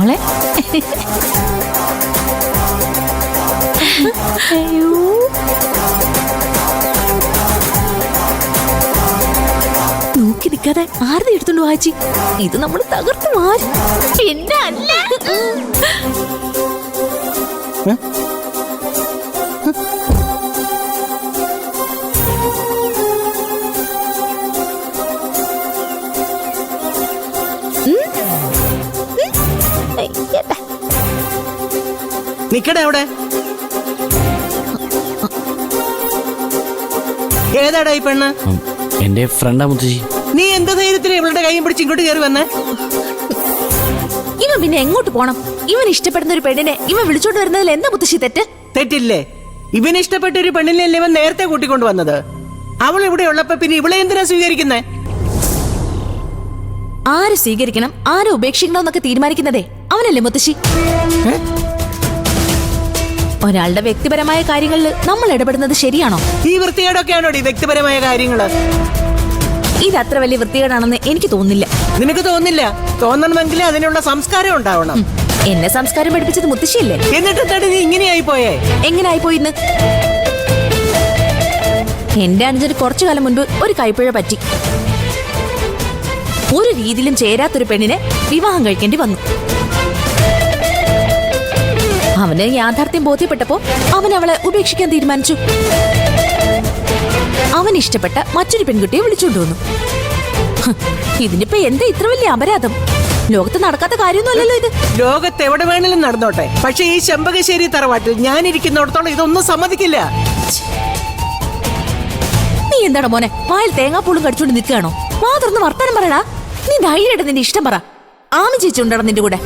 മോളെ. അയ്യോ, നോക്കി നിൽക്കാതെ ആരുടെ എടുത്തോണ്ട് വായിച്ചി. ഇത് നമ്മൾ തകർത്തു മാറി. പിന്നെ അല്ല. നിക്കടെ അവിടെ. ഏതാടാ ഈ പെണ്ണ്? എന്റെ ഫ്രണ്ടാ മുത്തശ്ശി. നീ എന്ത് ധൈര്യത്തില് ഇവളുടെ കൈയും പിടിച്ച് ഇങ്ങോട്ട് കയറി വന്നേ? ഇവൻ പിന്നെ എങ്ങോട്ട് പോണം? ഇവൻ ഇഷ്ടപ്പെടുന്ന ഒരു പെണ്ണിനെ ഇവൻ വിളിച്ചോണ്ട് വരുന്നതിൽ എന്താ മുത്തശ്ശി തെറ്റ്? തെറ്റില്ലേ? ഇവന് ഇഷ്ടപ്പെട്ട ഒരു പെണ്ണിനല്ലേ ഇവൻ നേരത്തെ കൂട്ടിക്കൊണ്ട് വന്നത്. അവൾ ഇവിടെ ഉള്ളപ്പോ പിന്നെ ഇവളെ എന്തിനാ സ്വീകരിക്കുന്നേ? ആര് സ്വീകരിക്കണം ആരെ ഉപേക്ഷിക്കണം എന്നൊക്കെ തീരുമാനിക്കുന്നതേ അവനല്ലേ മുത്തശ്ശി. ഒരാളുടെ വ്യക്തിപരമായ കാര്യങ്ങളിൽ നമ്മൾ ഇടപെടുന്നത് ശരിയാണോ? ഈ വൃത്തികേടൊക്കെയാണോ ഈ വ്യക്തിപരമായ കാര്യങ്ങള്? ഇത് അത്ര വലിയ വൃത്തികേടാണെന്ന് എനിക്ക് തോന്നുന്നില്ല. നിനക്ക് തോന്നില്ല? തോന്നണമെങ്കിൽ അതിനുള്ള സംസ്കാരം ഉണ്ടാവണം. എന്നെ സംസ്കാരം പഠിപ്പിച്ചത് മുത്തശ്ശിയല്ലേ? എന്നിട്ട് തടി നീ ഇങ്ങനെയായി പോയേ? എങ്ങനെ ആയിപ്പോയിന്ന്? എന്റെ അനുജന് കുറച്ചു കാലം മുൻപ് ഒരു കൈപ്പിഴ പറ്റി. ഒരു രീതിയിലും ചേരാത്തൊരു പെണ്ണിനെ വിവാഹം കഴിക്കേണ്ടി വന്നു. അവന് യാഥാർത്ഥ്യം ബോധ്യപ്പെട്ടപ്പോ അവൻ അവളെ ഉപേക്ഷിക്കാൻ തീരുമാനിച്ചു. അവൻ ഇഷ്ടപ്പെട്ട മറ്റൊരു പെൺകുട്ടിയെ വിളിച്ചുകൊണ്ടുവന്നു. ഇതിനിപ്പോ എന്താ ഇത്ര വലിയ അപരാധം? ലോകത്ത് നടക്കാത്ത കാര്യമൊന്നുമല്ലല്ലോ ഇത്. ലോകത്ത് എവിടെ വേണേലും നടന്നോട്ടെ, പക്ഷെ ഈ ചെമ്പകശ്ശേരി തറവാട്ടിൽ ഞാൻ ഇരിക്കുന്നിടത്തോളം ഇതൊന്നും സമ്മതിക്കില്ല. നീ എന്താണ് മോനെ വായിൽ തേങ്ങാപ്പൂളും കടിച്ചോണ്ട് നിൽക്കുകയാണോ? വാ തുറന്ന് വർത്താനം പറയടാ. നീ ധൈര്യമായിട്ട് നിന്റെ ഇഷ്ടം പറ. ആമി ചേച്ചി ഉണ്ടോ നിന്റെ കൂടെ?